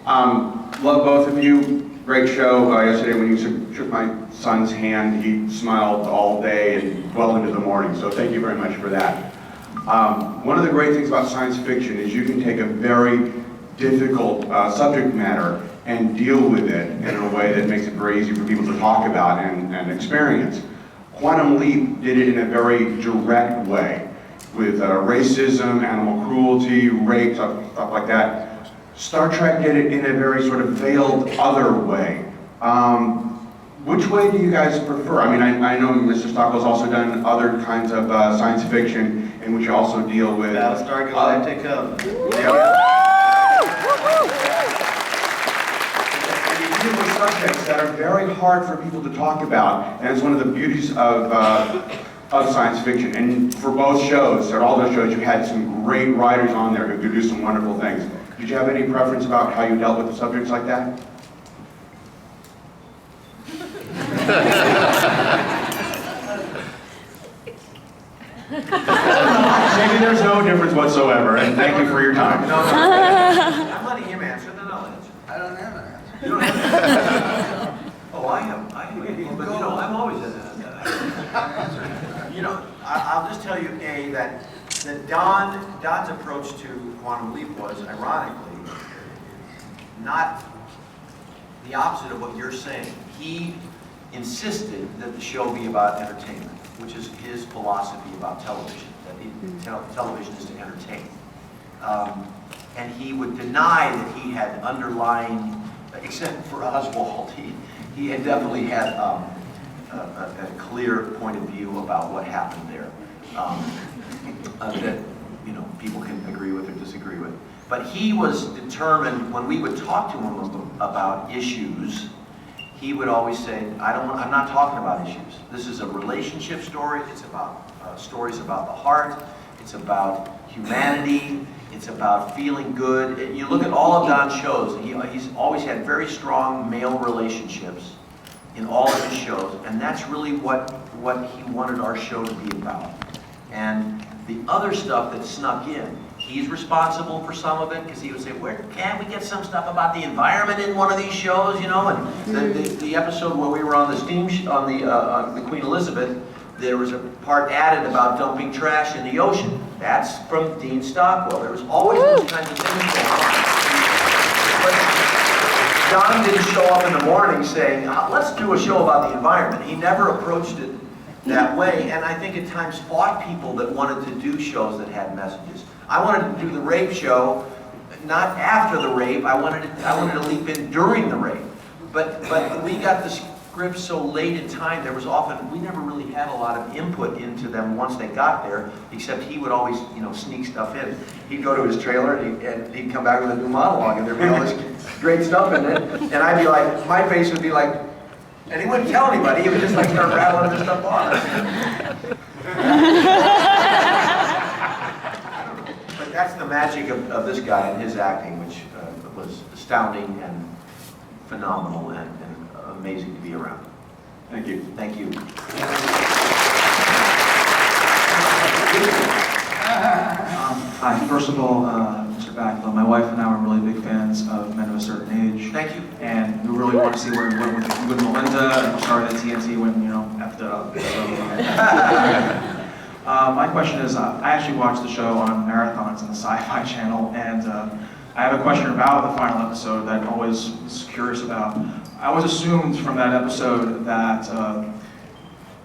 Love both of you. Great show. Yesterday when you shook my son's hand, he smiled all day and well into the morning, so thank you very much for that. One of the great things about science fiction is you can take a very difficult subject matter and deal with it in a way that makes it very easy for people to talk about and experience. Quantum Leap did it in a very direct way with racism, animal cruelty, rape, stuff like that. Star Trek did it in a very sort of veiled other way. Which way do you guys prefer? I mean, I know Mr. Stockwell's also done other kinds of science fiction in which you also deal with... Battlestar Galactica. You deal with subjects that are very hard for people to talk about, and it's one of the beauties of science fiction. And for both shows, or all those shows, you had some great writers on there who could do some wonderful things. Did you have any preference about how you dealt with subjects like that? Maybe there's no difference whatsoever, and thank you for your time. I'm letting him answer, then I'll answer. I don't have an answer. You don't have an answer? Oh, I have, but you know, I'm always in that. You know, I'll just tell you, A, that Don's approach to Quantum Leap was, ironically, not the opposite of what you're saying. He insisted that the show be about entertainment, which is his philosophy about television, that television is to entertain. And he would deny that he had underlying, except for Oswald, he had definitely had a clear point of view about what happened there. That people can agree with or disagree with. But he was determined, when we would talk to him about issues, he would always say, I'm not talking about issues. This is a relationship story. It's about stories about the heart. It's about humanity. It's about feeling good. And you look at all of Don's shows, he's always had very strong male relationships in all of his shows, and that's really what he wanted our show to be about. And the other stuff that snuck in, he's responsible for some of it, because he would say, "Where can't we get some stuff about the environment in one of these shows?" You know, and the episode where we were on the on the Queen Elizabeth, there was a part added about dumping trash in the ocean. That's from Dean Stockwell. There was always those kinds of things going on. But Don didn't show up in the morning saying, "Let's do a show about the environment." He never approached it that way, and I think at times fought people that wanted to do shows that had messages. I wanted to do the rape show, not after the rape. I wanted to leap in during the rape. But we got the scripts so late in time, we never really had a lot of input into them once they got there, except he would always, sneak stuff in. He'd go to his trailer and he'd come back with a new monologue, and there'd be all this great stuff in it. And I'd be like, my face would be like, and he wouldn't tell anybody. He would just like start rattling this stuff on. But that's the magic of this guy and his acting, which was astounding and phenomenal and amazing to be around. Thank you. Thank you. Hi, first of all, Mr. Bakula, my wife and I were really big fans of Men of a Certain Age. Thank you. And we really want to see where we went with Melinda, and we're sorry that TNT went, effed it up. So, my question is, I actually watched the show on marathons on the Sci-Fi Channel, and I have a question about the final episode that I always was curious about. I always assumed from that episode that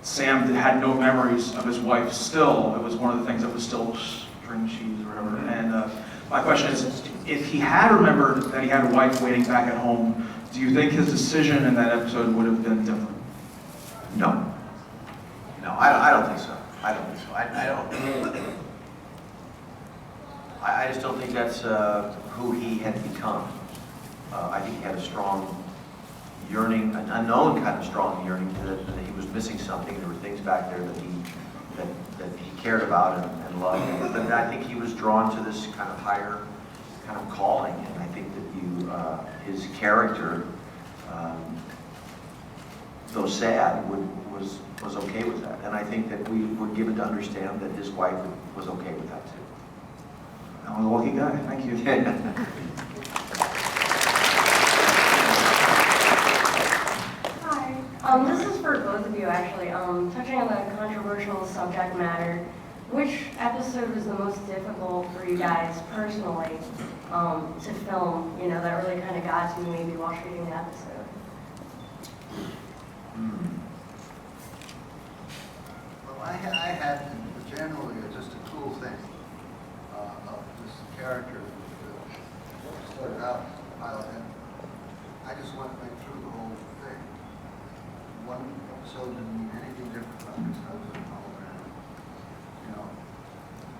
Sam had no memories of his wife still. It was one of the things that was still string cheese or whatever. And my question is, if he had remembered that he had a wife waiting back at home, do you think his decision in that episode would have been different? No. No, I don't think so. I don't think so. I just don't think that's who he had become. I think he had a strong yearning, an unknown kind of strong yearning that he was missing something. There were things back there that he cared about and loved. But I think he was drawn to this kind of higher kind of calling, and I think that his character, though sad, was okay with that. And I think that we were given to understand that his wife was okay with that too. I'm a lucky guy. Thank you. actually. Touching on the controversial subject matter, which episode was the most difficult for you guys personally to film? You know, that really kind of got to you maybe while shooting the episode. Well, I had generally just a cool thing of this character that started out as a pilot, and I just went right through the whole thing. One episode didn't mean anything different about this. I was in all around,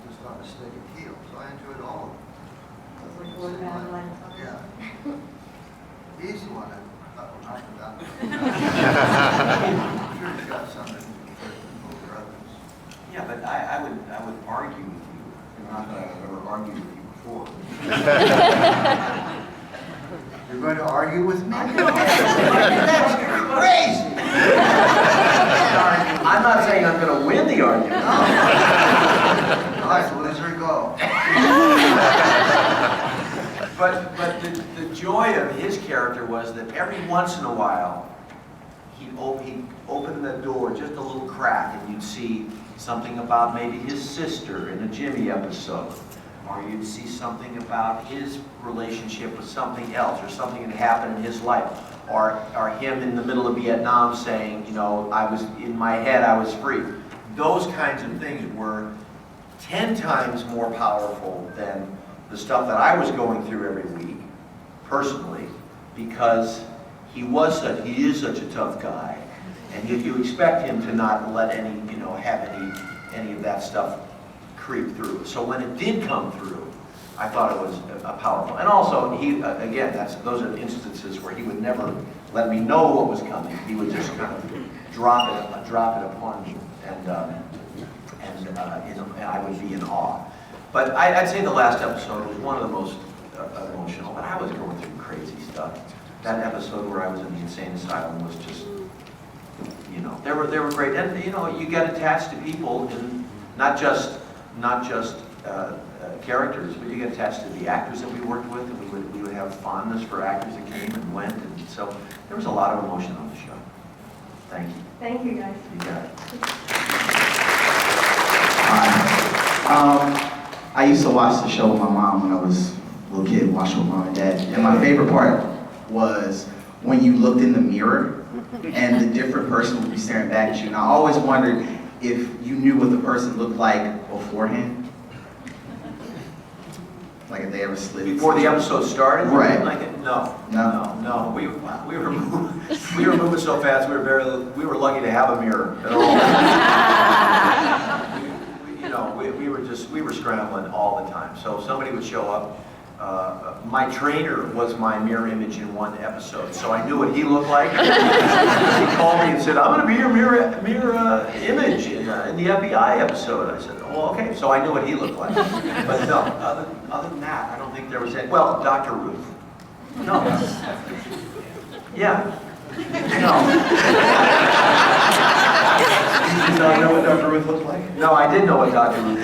just on a steady keel. So I enjoyed all of them. It was like one bad one. Yeah. He's the one that knocked it down. I'm sure he's got something over others. Yeah, but I would argue with you, not that I've ever argued with you before. You're going to argue with me? That's crazy! I'm not saying I'm going to win the argument. All right, so let's go. But the joy of his character was that every once in a while, he'd open the door just a little crack and you'd see something about maybe his sister in a Jimmy episode. Or you'd see something about his relationship with something else, or something that happened in his life. Or him in the middle of Vietnam saying, I was, in my head, I was free. Those kinds of things were 10 times more powerful than the stuff that I was going through every week, personally, because he is such a tough guy. And you expect him to not let any of that stuff creep through. So when it did come through, I thought it was powerful. And also, those are instances where he would never let me know what was coming. He would just kind of drop it upon me, and I would be in awe. But I'd say the last episode was one of the most emotional, but I was going through crazy stuff. That episode where I was in the insane asylum was just, they were great. And, you get attached to people, and not just characters, but you get attached to the actors that we worked with, and we would have fondness for actors that came and went, and so there was a lot of emotion on the show. Thank you. Thank you, guys. You got it. I used to watch the show with my mom when I was a little kid, watch with mom and dad. And my favorite part was when you looked in the mirror and the different person would be staring back at you. And I always wondered if you knew what the person looked like beforehand. Like if they ever slid. Before the episode started? Right. No. We were moving so fast. We were lucky to have a mirror at all. We were scrambling all the time. So somebody would show up. My trainer was my mirror image in one episode, so I knew what he looked like. He called me and said, "I'm going to be your mirror image in the FBI episode." I said, "Oh, okay." So I knew what he looked like. But no, other than that, I don't think there was any. Well, Dr. Ruth. No. Yeah. You did not know what Dr. Ruth looked like? No, I did know what Dr. Ruth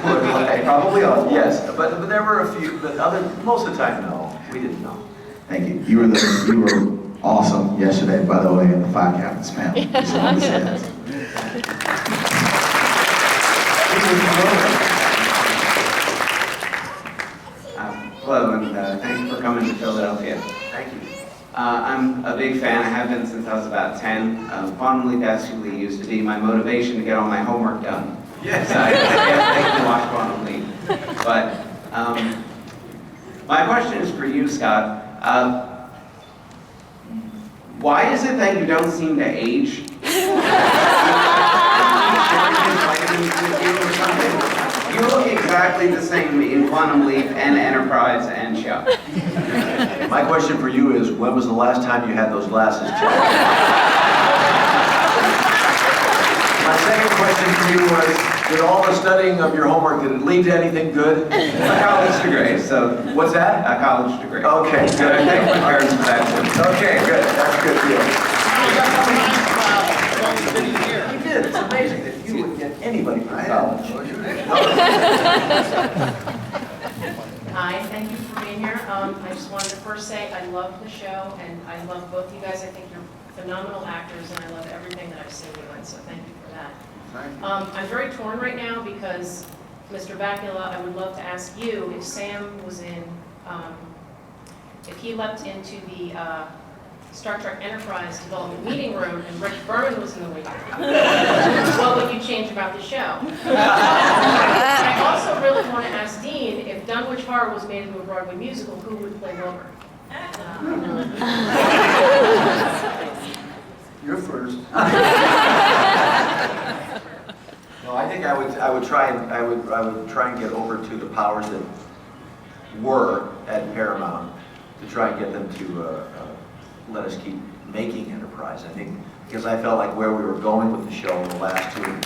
looked like. Probably all. Yes, but there were a few, but most of the time, no, we didn't know. Thank you. You were awesome yesterday, by the way, in the Five Captains panel. Just wanted to say that. Hello, and thanks for coming to Philadelphia. Thank you. I'm a big fan. I have been since I was about 10. Quantum Leap actually used to be my motivation to get all my homework done. Yes. So I can watch Quantum Leap. But my question is for you, Scott. Why is it that you don't seem to age? You look exactly the same in Quantum Leap and Enterprise and Show. My question for you is, when was the last time you had those glasses checked? My second question for you was, did all the studying of your homework, did it lead to anything good? A college degree, so... What's that? A college degree. Okay, good. I thank my parents for that, too. Okay, good. That's a good deal. You did. It's amazing that you would get anybody from college. Hi, thank you for being here. I just wanted to first say I love the show, and I love both you guys. I think you're phenomenal actors, and I love everything that I've seen you in, so thank you for that. Thank you. I'm very torn right now because, Mr. Bakula, I would love to ask you if Sam was in, if he leapt into the Star Trek Enterprise development meeting room and Rick Berman was in the waiting room, what would you change about the show? I also really want to ask Dean, if Dunwich Horror was made into a Broadway musical, who would play Wilbur? You're first. No, I think I would try and get over to the powers that were at Paramount to try and get them to let us keep making Enterprise. I think because I felt like where we were going with the show in the last 2 years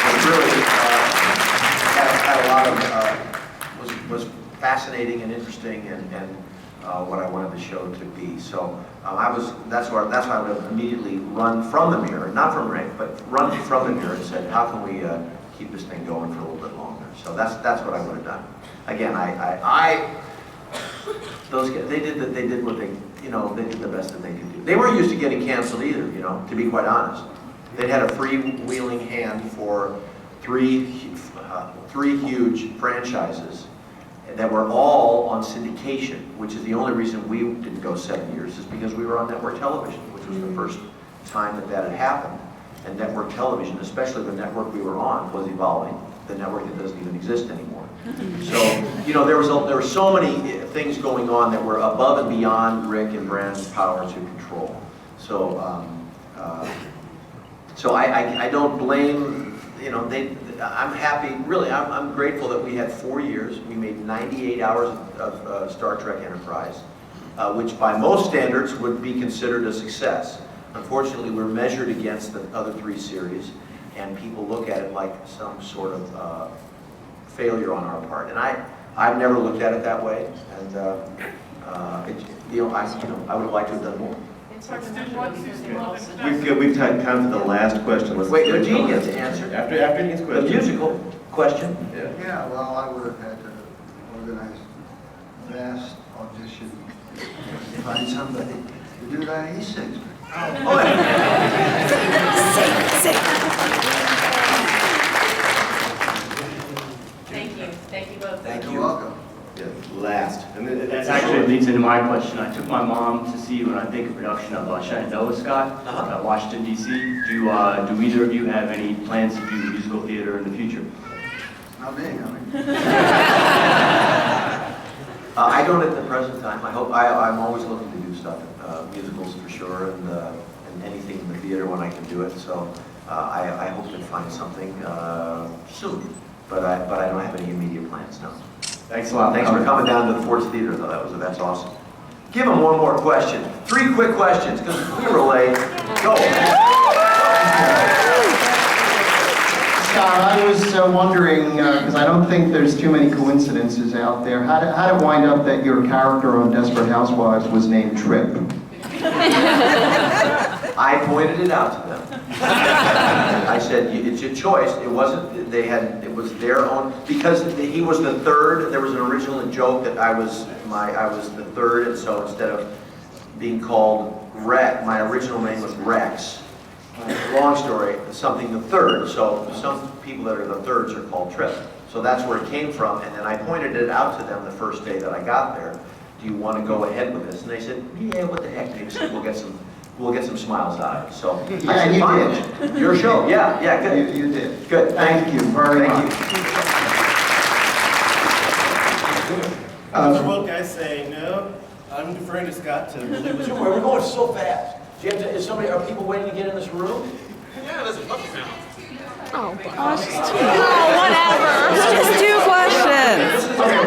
was really had a lot of was fascinating and interesting and what I wanted the show to be. So that's why I would have immediately run from the mirror, not from Rick, but run from the mirror and said, how can we keep this thing going for a little bit longer? So that's what I would have done. Again, those guys, they did what they did the best that they could do. They weren't used to getting canceled either, to be quite honest. They'd had a freewheeling hand for three huge franchises that were all on syndication, which is the only reason we didn't go 7 years, is because we were on network television, which was the first time that had happened. And network television, especially the network we were on, was evolving. The network that doesn't even exist anymore. So, there were so many things going on that were above and beyond Rick and Brand's power to control. So, I don't blame, I'm happy, really, I'm grateful that we had 4 years. We made 98 hours of Star Trek Enterprise, which by most standards would be considered a success. Unfortunately, we're measured against the other 3 series, and people look at it like some sort of failure on our part. And I've never looked at it that way, and I would have liked to have done more. It's hard to measure what because they were all successful. We've had time for the last question. Wait, Dean gets to answer. After Dean's The question. musical question. Yeah, well, I would have had to organize a vast audition to find somebody to do that E6. Thank you both. Thank You're you. welcome. Yeah, last. And then That actually leads into my question. I took my mom to see when I think of production of Shenandoah, Scott, Washington, D.C. Do either of you have any plans to do musical theater in the future? Not me, I don't at the present time. I'm always looking to do stuff, musicals for sure, and anything in the theater when I can do it. So I hope to find something soon, but I don't have any immediate plans. No. Thanks a lot. Thanks for coming down to the Ford's Theater, though. That's awesome. Give him one more question. 3 quick questions, because we were late. Go. Scott, I was wondering, because I don't think there's too many coincidences out there, how did it wind up that your character on Desperate Housewives was named Trip? I pointed it out to them. I said, it's your choice. It wasn't, it was their own, because he was the third. There was an original joke that I was the third, and so instead of being called Rex, my original name was Rex. Long story, something the third. So some people that are the thirds are called Trip. So that's where it came from, and then I pointed it out to them the first day that I got there. Do you want to go ahead with this? And they said, yeah, what the heck? They said, we'll get some smiles out of it. So Yeah, I said, you fine. did. Your show. Yeah, good. You did. Good. Thank you very much. Mr. Wilk, I say no. I'm deferring to Scott to really was We're going so fast. Do you have to, are people waiting to get in this room? Yeah, there's a puppy now. Whatever. Just 2 questions. Okay,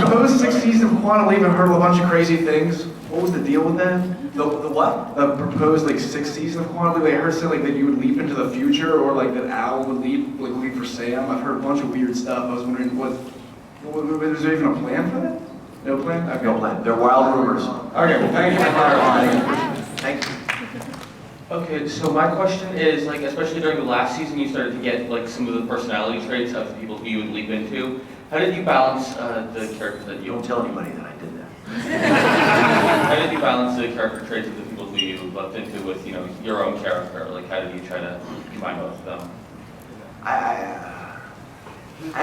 proposed 6th season of Quantum Leap, I've heard of a bunch of crazy things. What was the deal with that? The what? The proposed 6th season of Quantum Leap, I heard say that you would leap into the future, or that Al would leap for Sam. I've heard a bunch of weird stuff. I was wondering, was there even a plan for that? No plan? Okay. No plan. They're wild rumors. Okay, well, thank you for clarifying. Thank you. Okay, so my question is, especially during the last season, you started to get, some of the personality traits of the people who you would leap into. How did you balance the character that You you don't tell anybody that I did that. How did you balance the character traits of the people who you loved into with, you know, your own character? Like, how did you try to combine both of them? I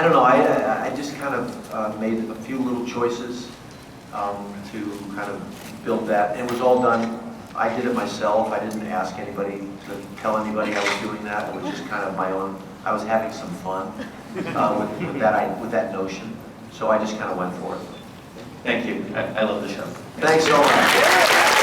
don't know, I just kind of made a few little choices to kind of build that. It was all done, I did it myself, I didn't ask anybody to tell anybody I was doing that. It was just kind of my own, I was having some fun with that notion. So I just kind of went for it. Thank you. I love the show. Thanks so much.